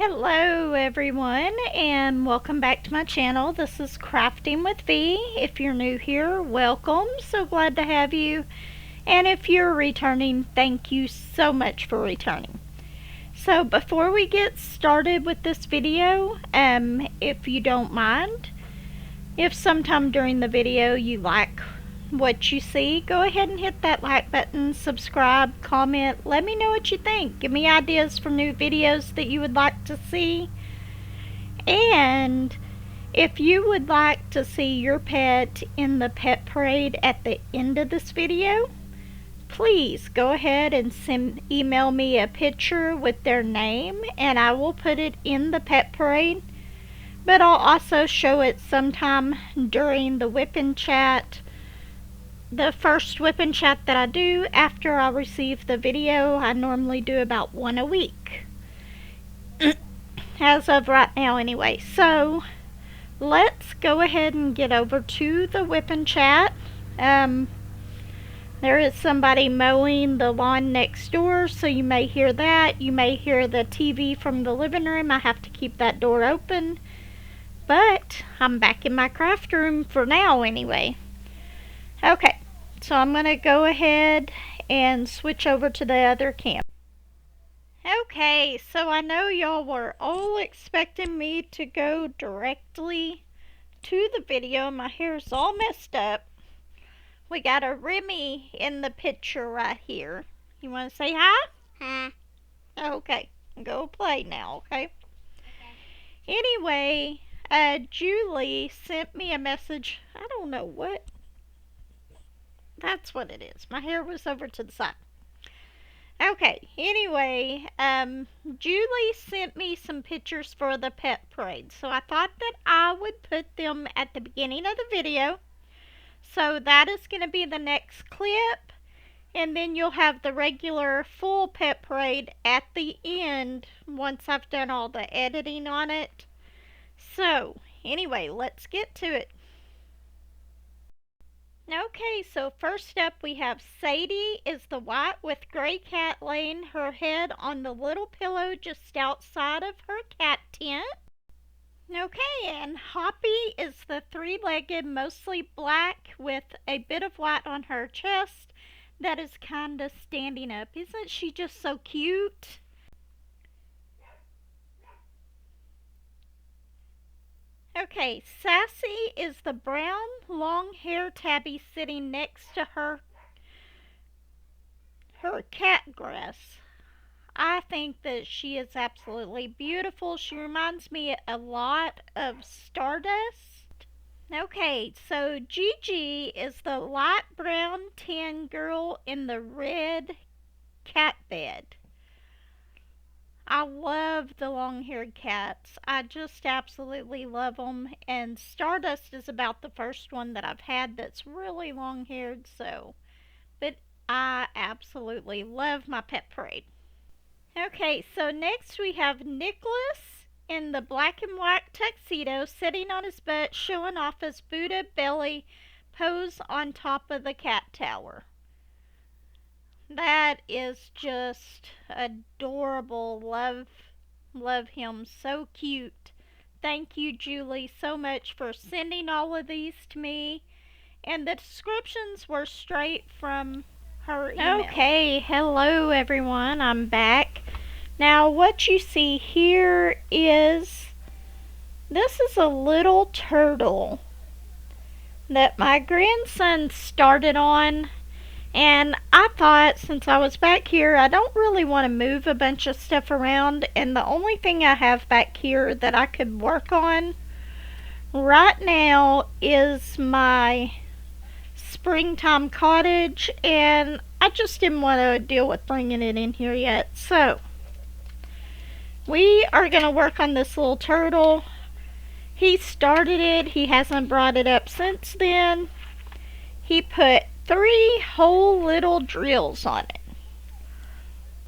Hello everyone and welcome back to my channel. This is Crafting with V. If you're new here, welcome. So glad to have you. And if you're returning, thank you so much for returning. So before we get started with this video, if you don't mind, if sometime during the video you like what you see, go ahead and hit that like button, subscribe, comment, let me know what you think. Give me ideas for new videos that you would like to see. And if you would like to see your pet in the pet parade at the end of this video, please go ahead and email me a picture with their name and I will put it in the pet parade. But I'll also show it sometime during the WIP and chat. The first WIP and chat that I do after I receive the video. I normally do about one a week. As of right now anyway. So let's go ahead and get over to the WIP and chat. There is somebody mowing the lawn next door, so you may hear that. You may hear the TV from the living room. I have to keep that door open. But I'm back in my craft room for now anyway. Okay, so I'm going to go ahead and switch over to the other camera. Okay, so I know y'all were all expecting me to go directly to the video. My hair's all messed up. We got a Remy in the picture right here. You want to say hi? Hi. Okay, go play now, okay? Anyway, Julie sent me a message. I don't know what. That's what it is. My hair was over to the side. Okay, anyway, Julie sent me some pictures for the pet parade. So I thought that I would put them at the beginning of the video. So that is going to be the next clip. And then you'll have the regular full pet parade at the end once I've done all the editing on it. So, anyway, let's get to it. Okay, so first up we have Sadie is the white with gray cat laying her head on the little pillow just outside of her cat tent. Okay, and Hoppy is the three-legged, mostly black with a bit of white on her chest that is kind of standing up. Isn't she just so cute? Okay, Sassy is the brown, long-haired tabby sitting next to her cat grass. I think that she is absolutely beautiful. She reminds me a lot of Stardust. Okay, so Gigi is the light brown tan girl in the red cat bed. I love the long-haired cats. I just absolutely love them. And Stardust is about the first one that I've had that's really long-haired, so. But I absolutely love my pet parade. Okay, so next we have Nicholas in the black and white tuxedo sitting on his butt, showing off his Buddha belly pose on top of the cat tower. That is just adorable. Love him. So cute. Thank you, Julie, so much for sending all of these to me. And the descriptions were straight from her email. Okay, hello everyone. I'm back. Now what you see here is, this is a little turtle that my grandson started on. And I thought, since I was back here, I don't really want to move a bunch of stuff around. And the only thing I have back here that I could work on right now is my springtime cottage. And I just didn't want to deal with bringing it in here yet. So, we are going to work on this little turtle. He started it. He hasn't brought it up since then. He put 3 whole little drills on it.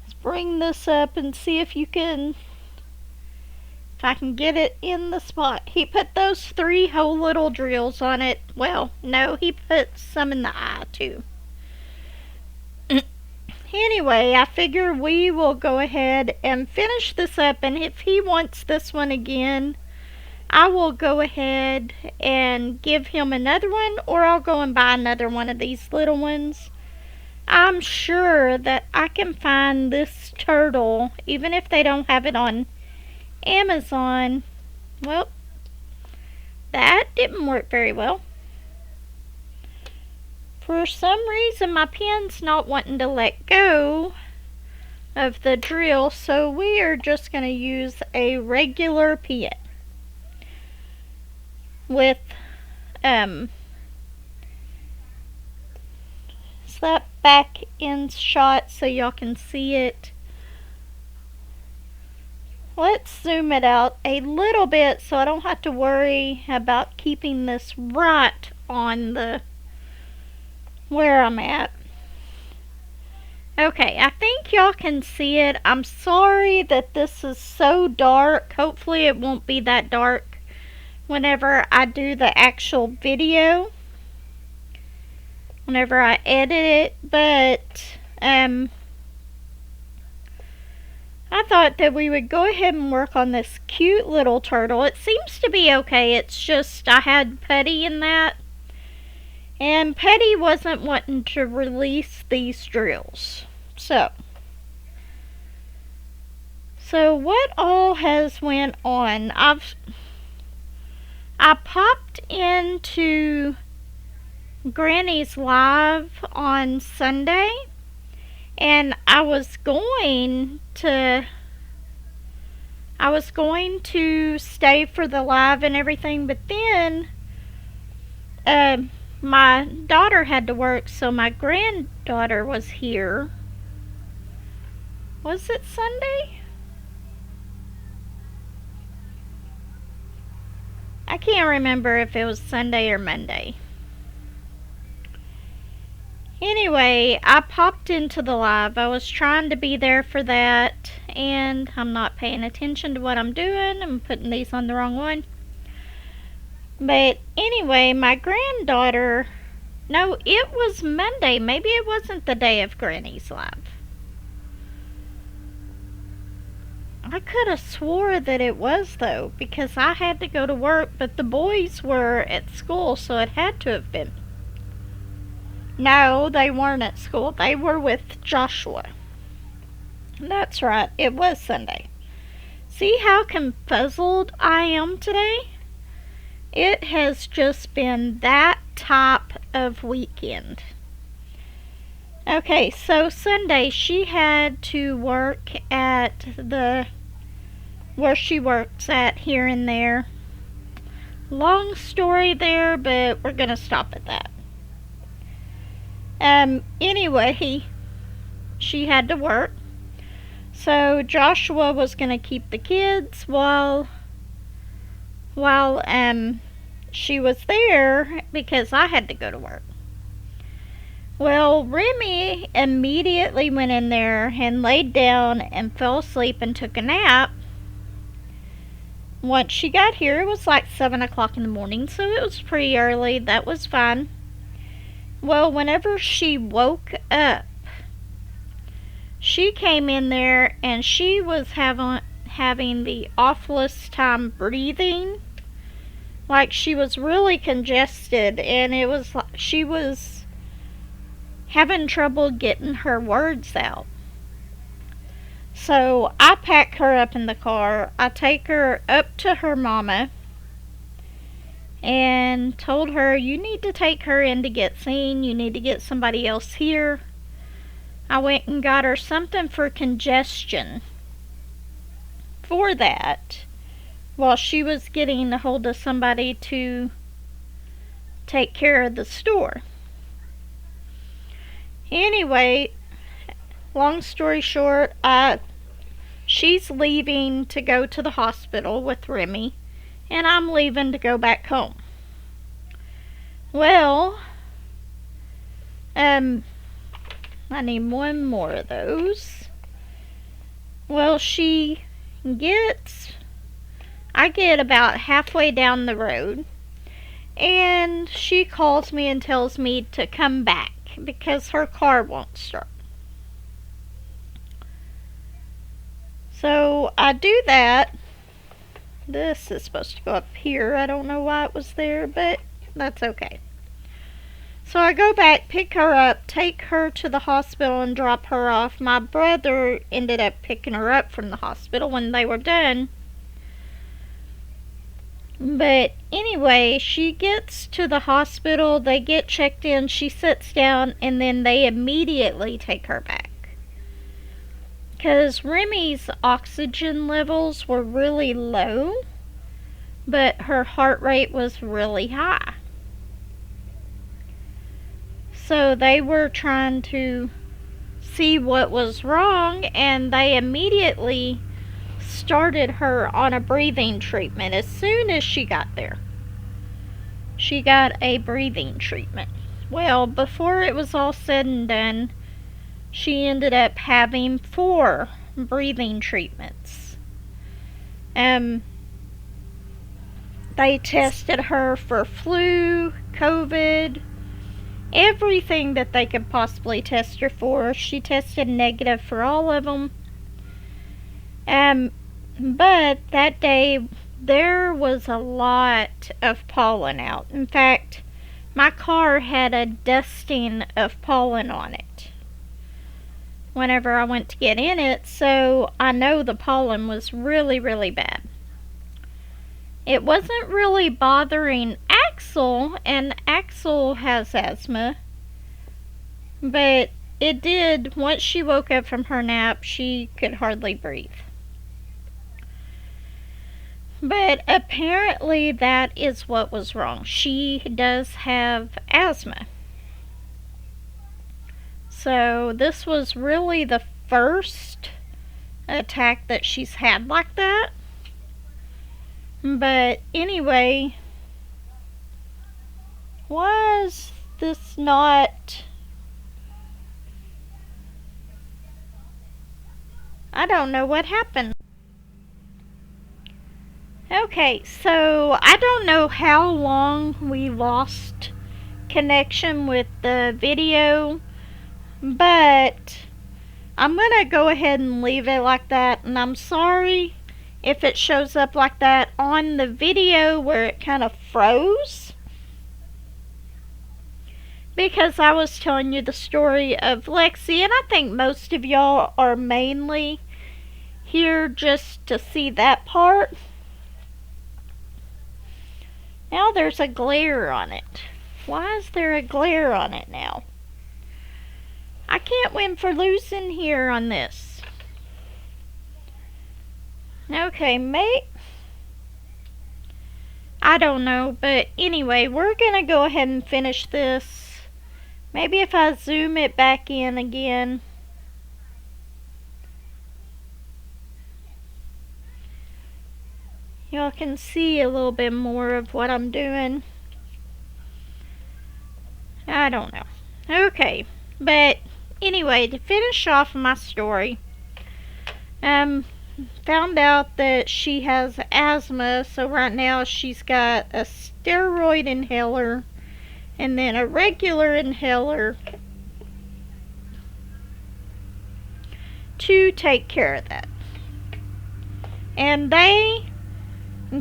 Let's bring this up and see if I can get it in the spot. He put those 3 whole little drills on it. Well, no, he put some in the eye too. anyway, I figure we will go ahead and finish this up, and if he wants this one again, I will go ahead and give him another one, or I'll go and buy another one of these little ones. I'm sure that I can find this turtle, even if they don't have it on Amazon. Well, that didn't work very well. For some reason, my pen's not wanting to let go of the drill, so we are just going to use a regular pen with slap back in shot so y'all can see it. Let's zoom it out a little bit so I don't have to worry about keeping this right on the where I'm at. Okay, I think y'all can see it. I'm sorry that this is so dark. Hopefully it won't be that dark whenever I do the actual video, whenever I edit it, but I thought that we would go ahead and work on this cute little turtle. It seems to be okay. It's just I had Putty in that, and Putty wasn't wanting to release these drills. So what all has went on? I popped into Granny's live on Sunday, and I was going to stay for the live and everything, but then my daughter had to work, so my granddaughter was here. Was it Sunday? I can't remember if it was Sunday or Monday. Anyway, I popped into the live. I was trying to be there for that, and I'm not paying attention to what I'm doing. I'm putting these on the wrong one. But anyway, my granddaughter... No, it was Monday. Maybe it wasn't the day of Granny's live. I could have swore that it was, though, because I had to go to work, but the boys were at school, so it had to have been. No, they weren't at school. They were with Joshua. That's right. It was Sunday. See how confuzzled I am today? It has just been that type of weekend. Okay, so Sunday she had to work at where she works at here and there. Long story there, but we're gonna stop at that. Anyway, she had to work. So Joshua was gonna keep the kids while she was there because I had to go to work. Well, Remy immediately went in there and laid down and fell asleep and took a nap. Once she got here, it was like 7 o'clock in the morning, so it was pretty early. That was fine. Well, whenever she woke up, she came in there and she was having the awfulest time breathing. Like she was really congested, and it was like she was having trouble getting her words out. So I pack her up in the car. I take her up to her mama and told her, you need to take her in to get seen. You need to get somebody else here. I went and got her something for congestion for that while she was getting a hold of somebody to take care of the store. Anyway, long story short, she's leaving to go to the hospital with Remy, and I'm leaving to go back home. Well, I need one more of those. Well, I get about halfway down the road, and she calls me and tells me to come back because her car won't start. So I do that. This is supposed to go up here. I don't know why it was there, but that's okay. So I go back, pick her up, take her to the hospital, and drop her off. My brother ended up picking her up from the hospital when they were done. But anyway, she gets to the hospital, they get checked in, she sits down, and then they immediately take her back. Because Remy's oxygen levels were really low, but her heart rate was really high. So they were trying to see what was wrong, and they immediately started her on a breathing treatment as soon as she got there. She got a breathing treatment. Well, before it was all said and done, she ended up having 4 breathing treatments. They tested her for flu, COVID, everything that they could possibly test her for. She tested negative for all of them. But that day there was a lot of pollen out. In fact, my car had a dusting of pollen on it whenever I went to get in it, so I know the pollen was really, really bad. It wasn't really bothering Axel, and Axel has asthma, but it did. Once she woke up from her nap, she could hardly breathe. But apparently that is what was wrong. She does have asthma. So this was really the first attack that she's had like that. But anyway, why is this not... I don't know what happened. Okay, so I don't know how long we lost connection with the video, but I'm gonna go ahead and leave it like that, and I'm sorry if it shows up like that on the video where it kind of froze, because I was telling you the story of Lexi, and I think most of y'all are mainly here just to see that part. Now there's a glare on it. Why is there a glare on it now? I can't win for losing here on this. Okay, mate. I don't know, but anyway, we're gonna go ahead and finish this. Maybe if I zoom it back in again. Y'all can see a little bit more of what I'm doing. I don't know. Okay, but anyway, to finish off my story, found out that she has asthma, so right now she's got a steroid inhaler and then a regular inhaler to take care of that. And they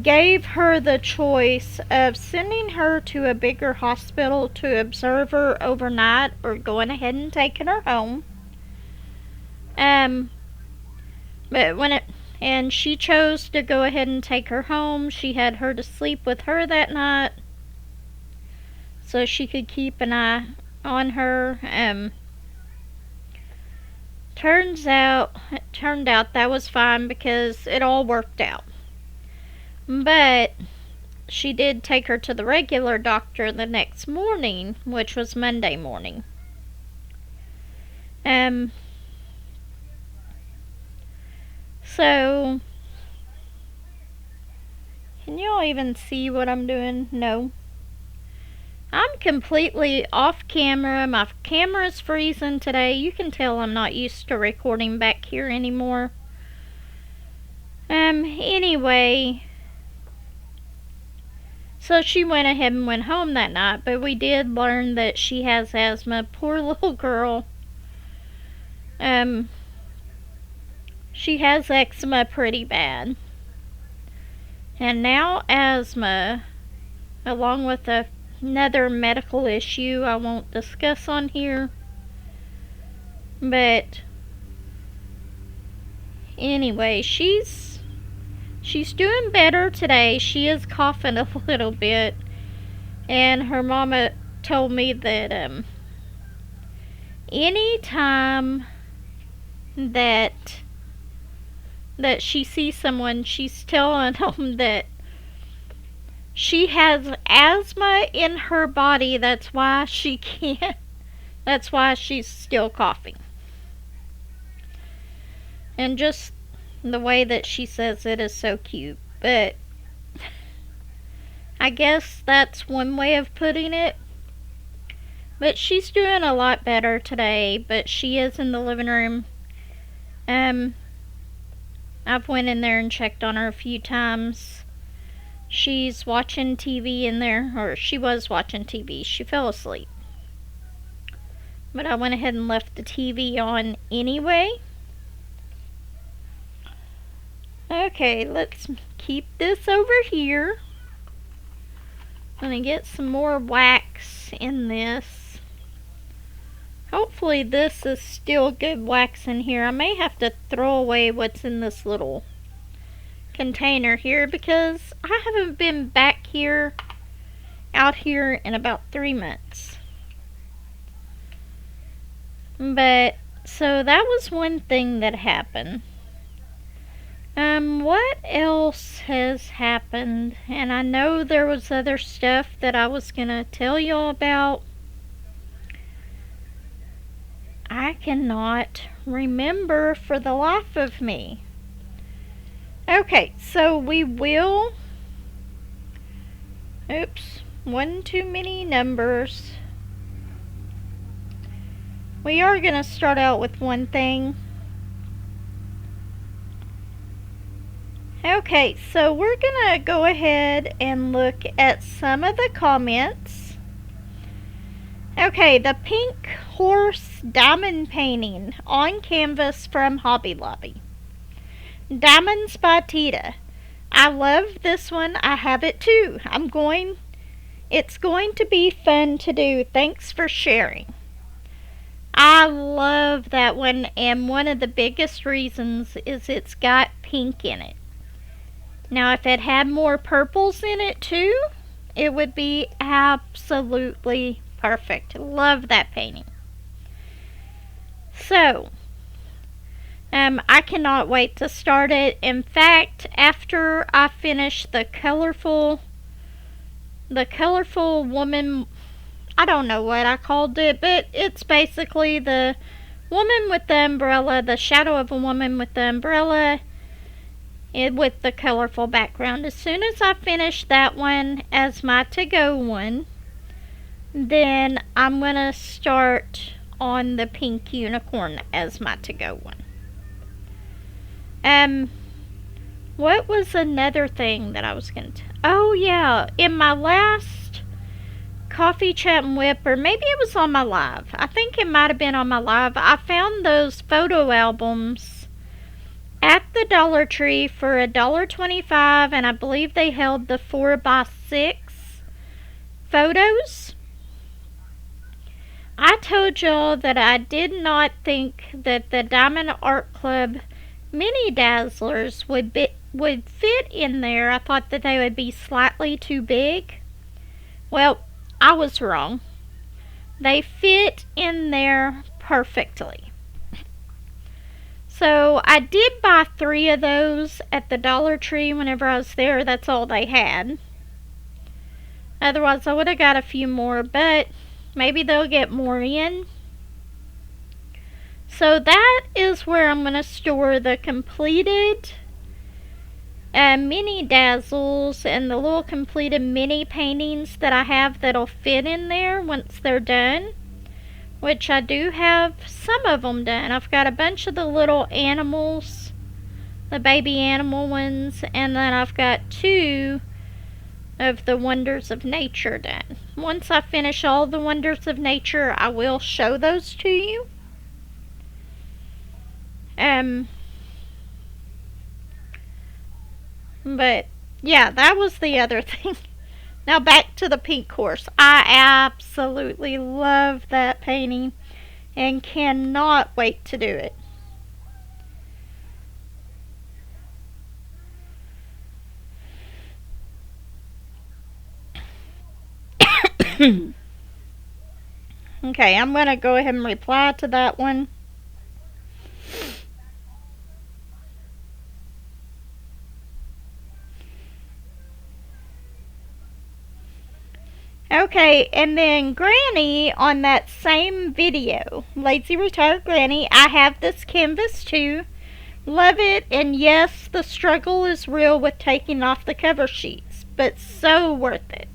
gave her the choice of sending her to a bigger hospital to observe her overnight or going ahead and taking her home. And she chose to go ahead and take her home. She had her to sleep with her that night so she could keep an eye on her. Turned out that was fine because it all worked out. But she did take her to the regular doctor the next morning, which was Monday morning. So, can y'all even see what I'm doing? No. I'm completely off camera. My camera's freezing today. You can tell I'm not used to recording back here anymore. Anyway, so she went ahead and went home that night, but we did learn that she has asthma. Poor little girl. She has eczema pretty bad. And now asthma, along with another medical issue I won't discuss on here. But anyway, she's doing better today. She is coughing a little bit. And her mama told me that anytime that she sees someone, she's telling them that she has asthma in her body. That's why she can't. That's why she's still coughing. And just the way that she says it is so cute. But I guess that's one way of putting it. But she's doing a lot better today. But she is in the living room. I've went in there and checked on her a few times. She's watching TV in there, or she was watching TV. She fell asleep. But I went ahead and left the TV on anyway. Okay, let's keep this over here. I'm gonna get some more wax in this. Hopefully this is still good wax in here. I may have to throw away what's in this little container here because I haven't been back here, out here in about 3 months. But, so that was one thing that happened. What else has happened? And I know there was other stuff that I was gonna tell y'all about. I cannot remember for the life of me. Okay, so we will... Oops, one too many numbers. We are going to start out with one thing. Okay, so we're going to go ahead and look at some of the comments. Okay, the pink horse diamond painting on canvas from Hobby Lobby. Diamonds by Tita. I love this one. I have it too. It's going to be fun to do. Thanks for sharing. I love that one, and one of the biggest reasons is it's got pink in it. Now, if it had more purples in it too, it would be absolutely perfect. Love that painting. So, I cannot wait to start it. In fact, after I finish the colorful woman, I don't know what I called it, but it's basically the woman with the umbrella, the shadow of a woman with the umbrella, with the colorful background. As soon as I finish that one as my to-go one, then I'm going to start on the pink unicorn as my to-go one. What was another thing that I was going to... Oh, yeah. In my last Coffee Chat and WIP, or maybe it was on my live. I think it might have been on my live. I found those photo albums at the Dollar Tree for $1.25, and I believe they held the 4x6 photos. I told y'all that I did not think that the Diamond Art Club mini dazzlers would fit in there. I thought that they would be slightly too big. Well, I was wrong. They fit in there perfectly. So I did buy 3 of those at the Dollar Tree whenever I was there. That's all they had. Otherwise I would have got a few more, but maybe they'll get more in. So that is where I'm going to store the completed mini dazzles and the little completed mini paintings that I have that'll fit in there once they're done. Which I do have some of them done. I've got a bunch of the little animals, the baby animal ones, and then I've got 2 of the Wonders of Nature done. Once I finish all the Wonders of Nature, I will show those to you. But yeah, that was the other thing. Now back to the pink horse. I absolutely love that painting and cannot wait to do it. Okay, I'm going to go ahead and reply to that one. Okay, and then Granny on that same video, Lazy Retired Granny, I have this canvas too. Love it, and yes, the struggle is real with taking off the cover sheets, but so worth it.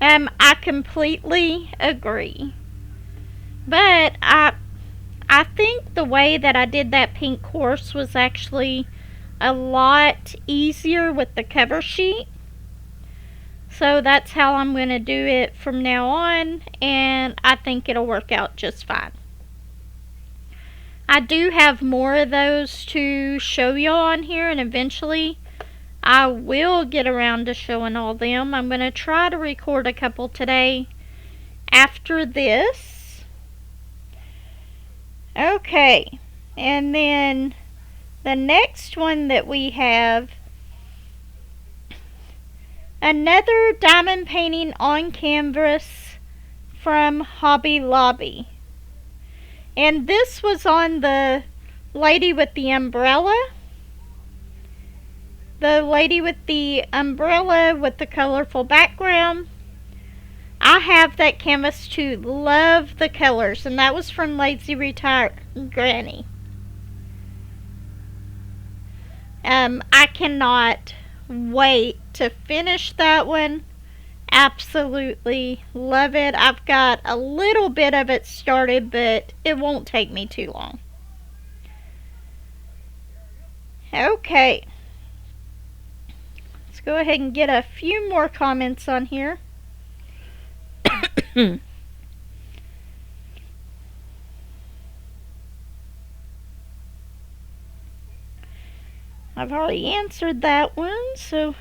I completely agree. But I think the way that I did that pink horse was actually a lot easier with the cover sheet. So that's how I'm going to do it from now on, and I think it'll work out just fine. I do have more of those to show y'all on here, and eventually I will get around to showing all them. I'm going to try to record a couple today after this. Okay, and then the next one that we have, another diamond painting on canvas from Hobby Lobby. And this was on the lady with the umbrella. The lady with the umbrella with the colorful background. I have that canvas too. Love the colors. And that was from Lazy Retired Granny. I cannot wait to finish that one. Absolutely love it. I've got a little bit of it started, but it won't take me too long. Okay. Let's go ahead and get a few more comments on here. I've already answered that one, so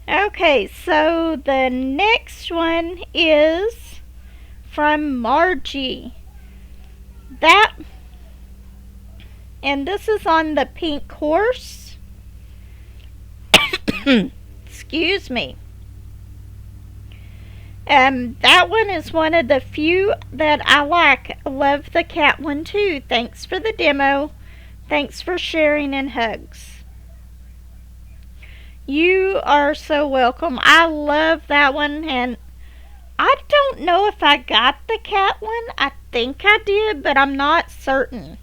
okay, so the next one is from Margie. And this is on the pink horse. Excuse me. That one is one of the few that I like. Love the cat one too. Thanks for the demo. Thanks for sharing, and hugs. You are so welcome. I love that one, and I don't know if I got the cat one. I think I did, but I'm not certain.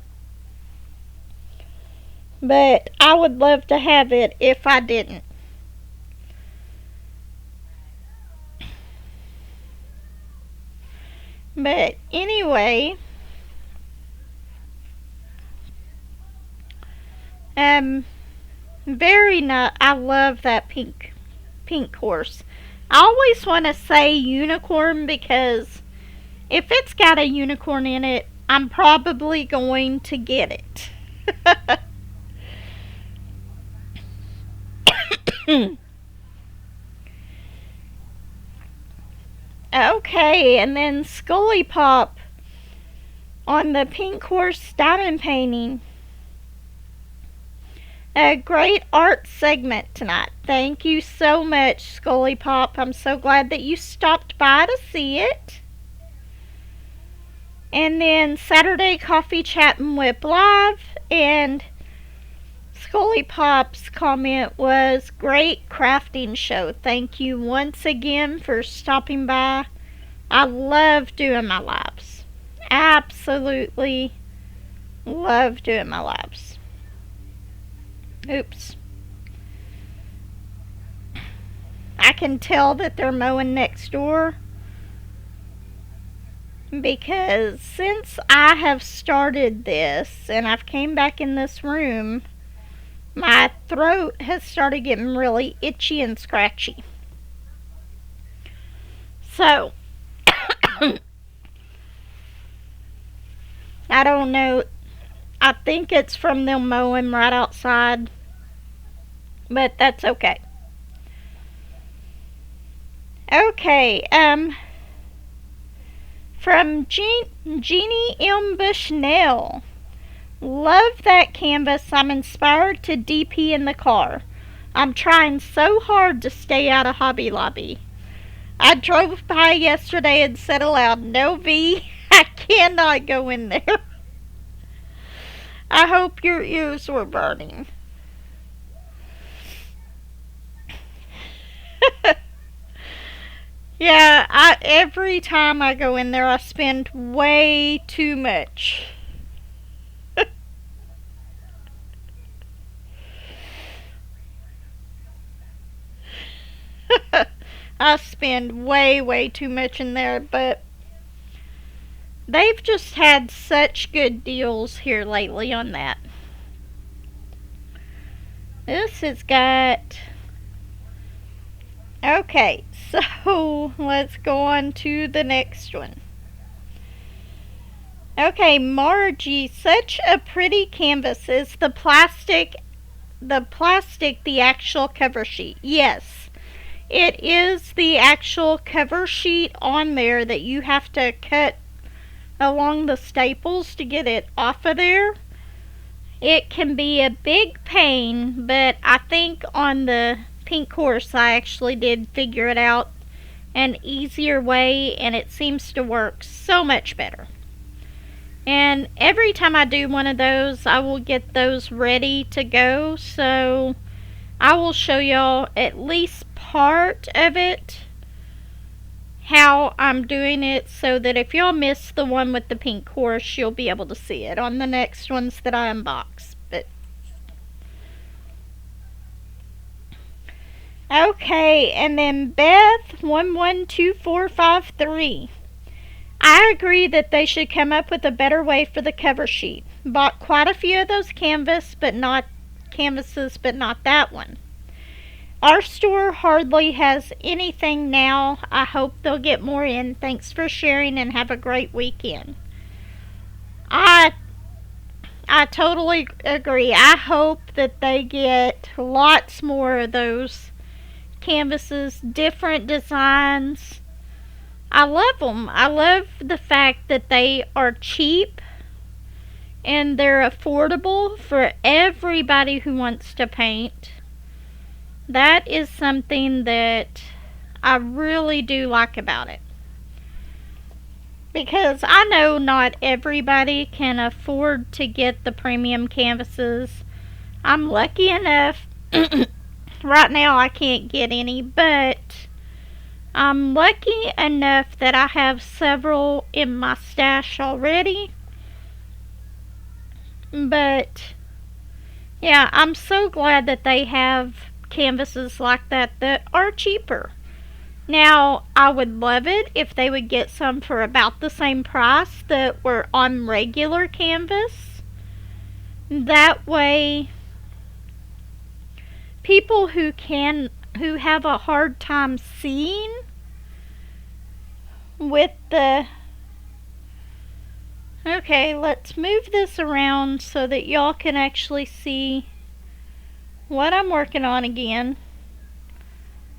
But I would love to have it if I didn't. But anyway, very nice. I love that pink horse. I always want to say unicorn because if it's got a unicorn in it, I'm probably going to get it. Okay, and then Scully Pop on the pink horse diamond painting. A great art segment tonight. Thank you so much, Scully Pop. I'm so glad that you stopped by to see it. And then Saturday Coffee Chat and WIP Live, and Scully Pop's comment was, great crafting show. Thank you once again for stopping by. I love doing my lives. Absolutely love doing my lives. Oops. I can tell that they're mowing next door because since I have started this and I've came back in this room, my throat has started getting really itchy and scratchy. So, I don't know. I think it's from them mowing right outside, but that's okay. Okay, from Jeannie M. Bushnell. Love that canvas. I'm inspired to DP in the car. I'm trying so hard to stay out of Hobby Lobby. I drove by yesterday and said aloud, "No, V, I cannot go in there." I hope your ears were burning. Yeah, every time I go in there, I spend way too much. I spend way too much in there, but they've just had such good deals here lately on that. This has got... Okay, so let's go on to the next one. Okay, Margie, such a pretty canvas. Is the plastic the actual cover sheet? Yes. It is the actual cover sheet on there that you have to cut along the staples to get it off of there. It can be a big pain, but I think on the pink horse I actually did figure it out an easier way, and it seems to work so much better. And every time I do one of those, I will get those ready to go, so I will show y'all at least part of it, how I'm doing it, so that if y'all miss the one with the pink horse, you'll be able to see it on the next ones that I unbox. But okay, and then Beth 112453. I agree that they should come up with a better way for the cover sheet. Bought quite a few of those canvases, but not that one. Our store hardly has anything now. I hope they'll get more in. Thanks for sharing and have a great weekend. I totally agree. I hope that they get lots more of those canvases, different designs. I love them. I love the fact that they are cheap and they're affordable for everybody who wants to paint. That is something that I really do like about it. Because I know not everybody can afford to get the premium canvases. I'm lucky enough. Right now I can't get any, but I'm lucky enough that I have several in my stash already. But yeah, I'm so glad that they have canvases like that are cheaper. Now, I would love it if they would get some for about the same price that were on regular canvas. That way, people who have a hard time seeing with the... Okay, let's move this around so that y'all can actually see what I'm working on again.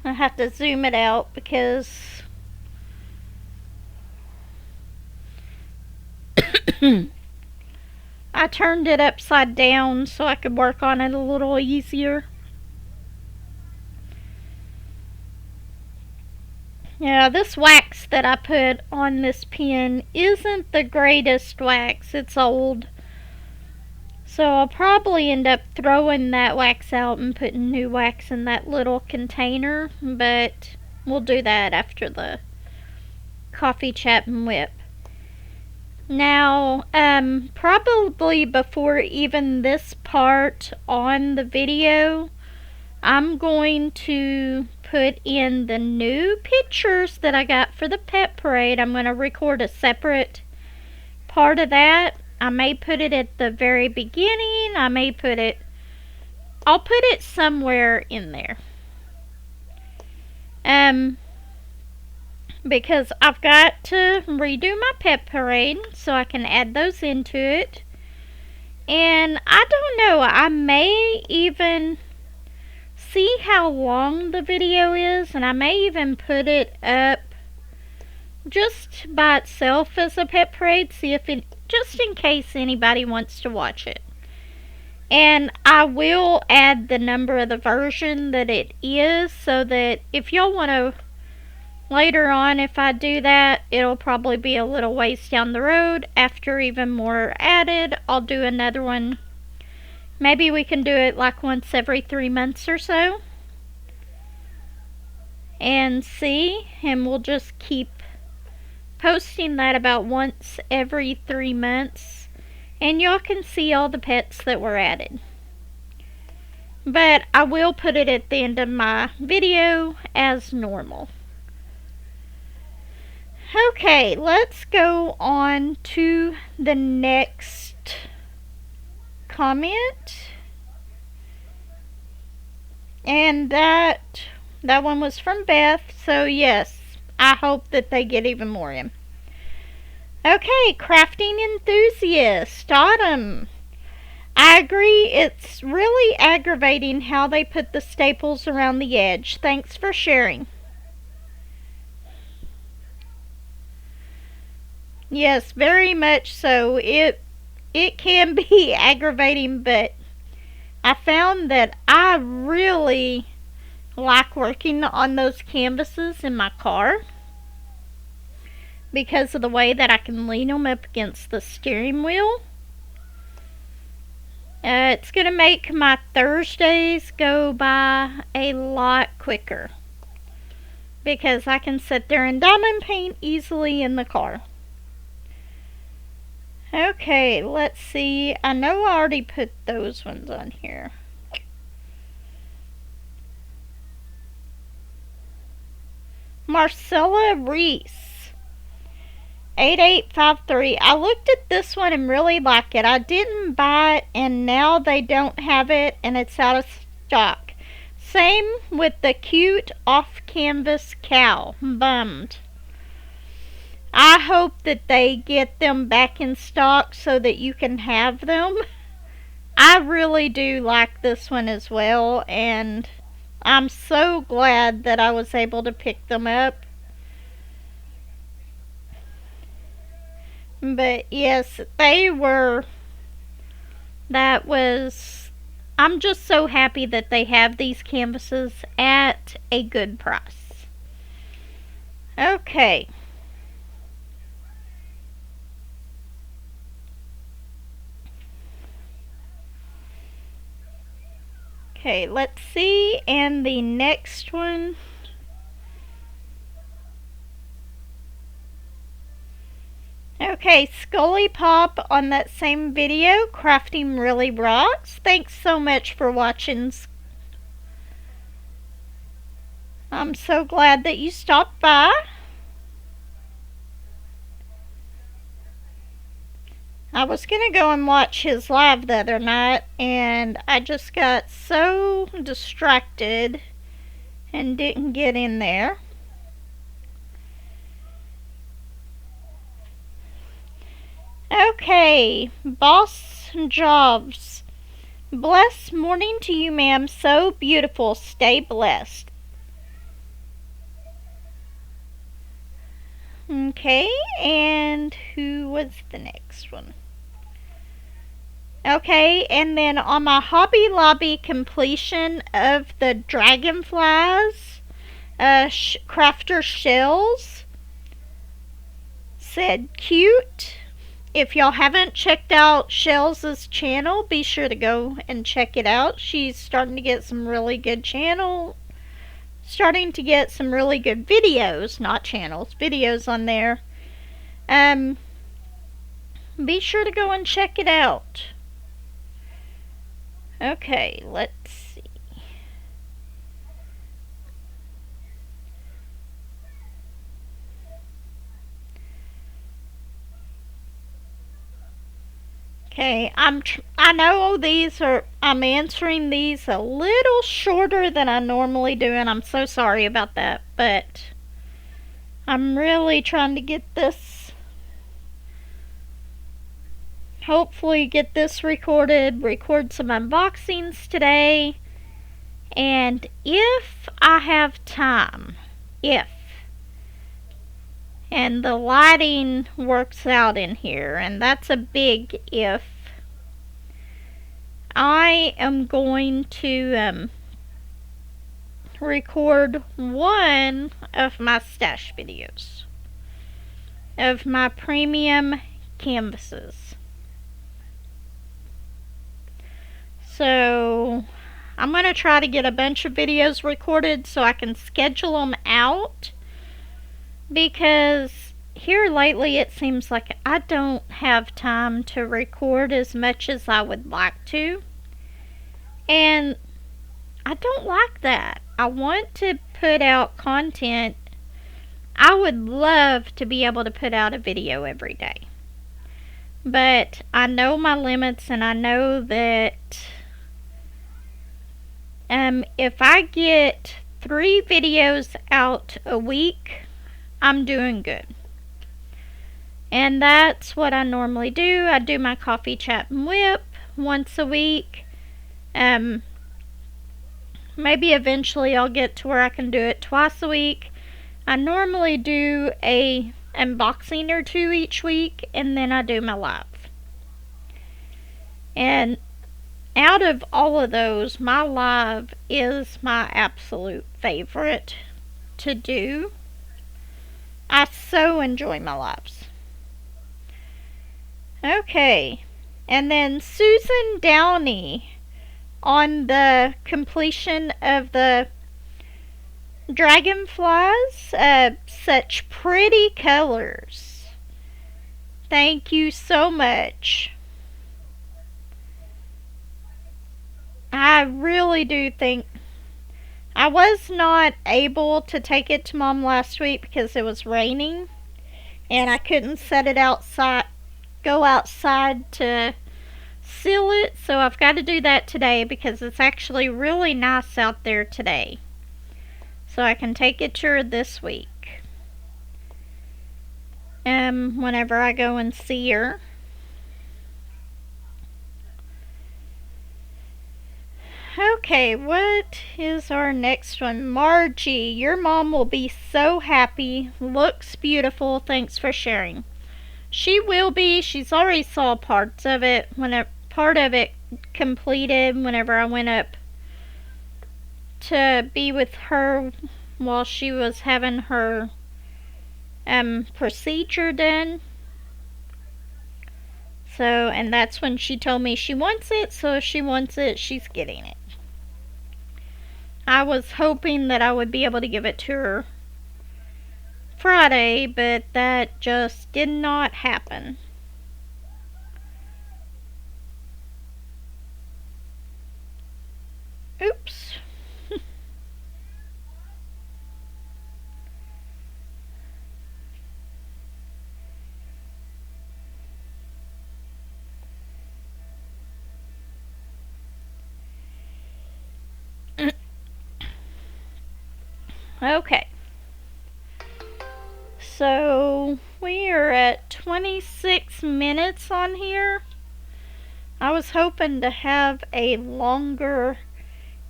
I have to zoom it out because I turned it upside down so I could work on it a little easier. Yeah, this wax that I put on this pen isn't the greatest wax. It's old. So I'll probably end up throwing that wax out and putting new wax in that little container, but we'll do that after the coffee chat and WIP. Now, probably before even this part on the video, I'm going to put in the new pictures that I got for the pet parade. I'm going to record a separate part of that. I may put it at the very beginning. I'll put it somewhere in there. because I've got to redo my pet parade so I can add those into it. And I don't know, I may even see how long the video is, and I may even put it up just by itself as a pet parade, see if it, just in case anybody wants to watch it. And I will add the number of the version that it is, so that if y'all want to, later on, if I do that, it'll probably be a little ways down the road. After even more are added, I'll do another one. Maybe we can do it like once every 3 months or so. And see, and we'll just keep posting that about once every 3 months. And y'all can see all the pets that were added. But I will put it at the end of my video as normal. Okay, let's go on to the next comment. And that one was from Beth, so yes, I hope that they get even more in. Okay, crafting enthusiast, Autumn. I agree, it's really aggravating how they put the staples around the edge. Thanks for sharing. Yes, very much so. It can be aggravating, but I found that I really like working on those canvases in my car because of the way that I can lean them up against the steering wheel. It's going to make my Thursdays go by a lot quicker because I can sit there and diamond paint easily in the car. Okay, let's see. I know I already put those ones on here. Marcella Reese, 8853. I looked at this one and really like it. I didn't buy it, and now they don't have it, and it's out of stock. Same with the cute off-canvas cow. Bummed. I hope that they get them back in stock so that you can have them. I really do like this one as well, and I'm so glad that I was able to pick them up. But yes, they were, I'm just so happy that they have these canvases at a good price. Okay. Okay, let's see, and the next one. Okay, Scully Pop on that same video, crafting really rocks. Thanks so much for watching. I'm so glad that you stopped by. I was going to go and watch his live the other night, and I just got so distracted and didn't get in there. Okay, Boss Jobs. Blessed morning to you, ma'am. So beautiful. Stay blessed. Okay, and who was the next one? Okay, and then on my Hobby Lobby completion of the Dragonflies, Crafter Shells said cute. If y'all haven't checked out Shells' channel, be sure to go and check it out. She's starting to get some really good starting to get some really good videos, not channels, videos on there. Be sure to go and check it out. Okay, let's see. Okay, I know I'm answering these a little shorter than I normally do, and I'm so sorry about that, but I'm really trying to get this, hopefully get this recorded, record some unboxings today, and if I have time, and the lighting works out in here, and that's a big if, I am going to record one of my stash videos of my premium canvases. So I'm going to try to get a bunch of videos recorded so I can schedule them out, because here lately it seems like I don't have time to record as much as I would like to, and I don't like that. I want to put out content. I would love to be able to put out a video every day, but I know my limits, and I know that if I get 3 videos out a week, I'm doing good. And that's what I normally do. I do my coffee chat and WIP once a week. Maybe eventually I'll get to where I can do it twice a week. I normally do a unboxing or 2 each week, and then I do my live. And out of all of those, my live is my absolute favorite to do. I so enjoy my lives. Okay, and then Susan Downey on the completion of the dragonflies. Such pretty colors. Thank you so much. I really do think I was not able to take it to Mom last week because it was raining and I couldn't set it outside, go outside to seal it, so I've got to do that today because it's actually really nice out there today. So I can take it to her this week. Whenever I go and see her. Okay, what is our next one? Margie, your mom will be so happy. Looks beautiful. Thanks for sharing. She will be. She's already saw parts of it. Part of it completed whenever I went up to be with her while she was having her procedure done. So, and that's when she told me she wants it, so if she wants it, she's getting it. I was hoping that I would be able to give it to her Friday, but that just did not happen. Oops. Okay. So we are at 26 minutes on here. I was hoping to have a longer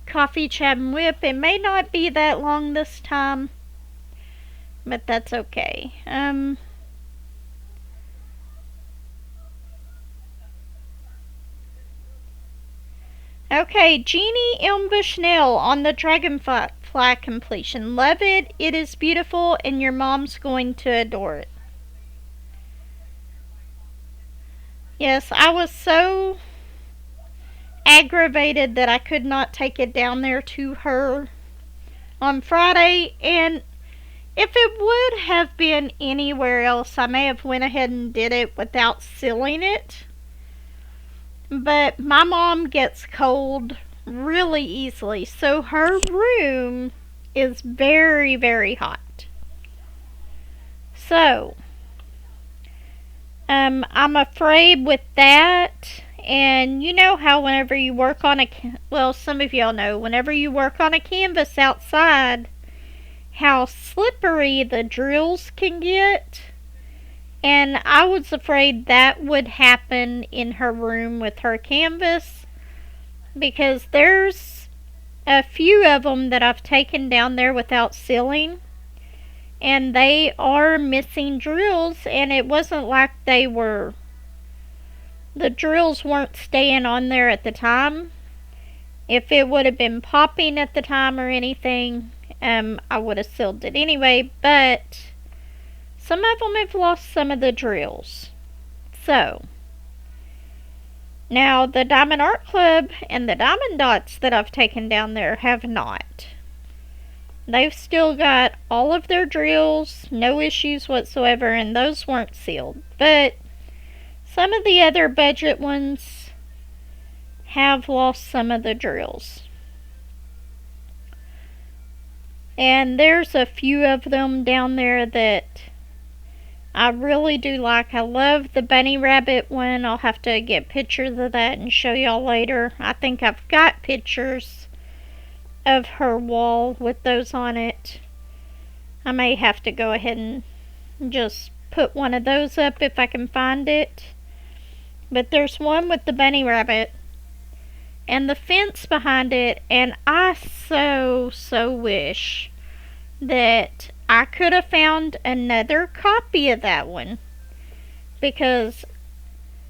coffee chat and WIP. It may not be that long this time, but that's okay. Okay, Jeannie M. Bushnell on the dragonfly completion. Love it. It is beautiful, and your mom's going to adore it. Yes, I was so aggravated that I could not take it down there to her on Friday, and if it would have been anywhere else, I may have went ahead and did it without sealing it. But my mom gets cold really easily, so her room is very, very hot. So, I'm afraid with that, and you know how whenever you work on some of y'all know, whenever you work on a canvas outside, how slippery the drills can get. And I was afraid that would happen in her room with her canvas, because there's a few of them that I've taken down there without sealing, and they are missing drills, and it wasn't like the drills weren't staying on there at the time. If it would have been popping at the time or anything, I would have sealed it anyway, but some of them have lost some of the drills. So, now the Diamond Art Club and the Diamond Dots that I've taken down there have not. They've still got all of their drills, no issues whatsoever, and those weren't sealed. But some of the other budget ones have lost some of the drills. And there's a few of them down there that I really do like. I love the bunny rabbit one. I'll have to get pictures of that and show y'all later. I think I've got pictures of her wall with those on it. I may have to go ahead and just put one of those up if I can find it. But there's one with the bunny rabbit and the fence behind it, and I so wish that I could have found another copy of that one, because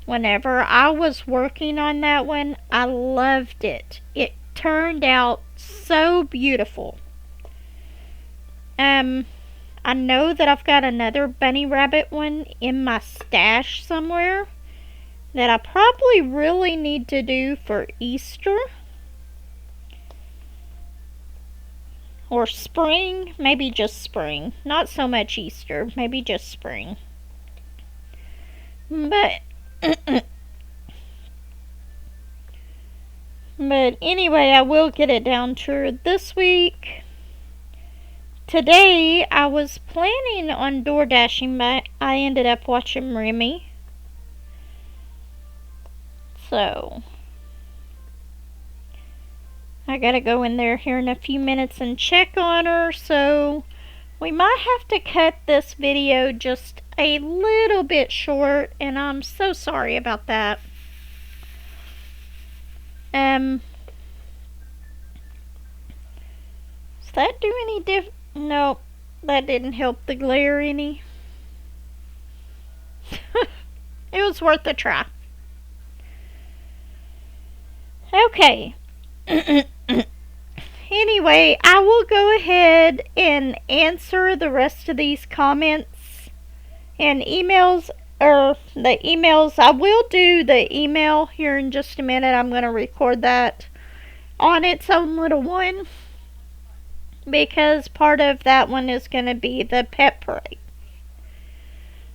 whenever I was working on that one, I loved it. It turned out so beautiful. I know that I've got another bunny rabbit one in my stash somewhere that I probably really need to do for Easter or spring. Maybe just spring, not so much Easter, maybe just spring. But anyway, I will get it down to her this week. Today I was planning on door dashing, but I ended up watching Remy. So I gotta go in there here in a few minutes and check on her, so we might have to cut this video just a little bit short, and I'm so sorry about that. Does that do any Nope, that didn't help the glare any. It was worth a try. Okay. Anyway, I will go ahead and answer the rest of these comments and emails, or the emails. I will do the email here in just a minute. I'm going to record that on its own little one, because part of that one is going to be the pet parade.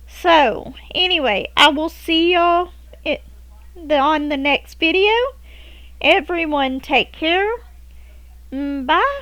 So, anyway, I will see y'all on the next video. Everyone take care. Bye.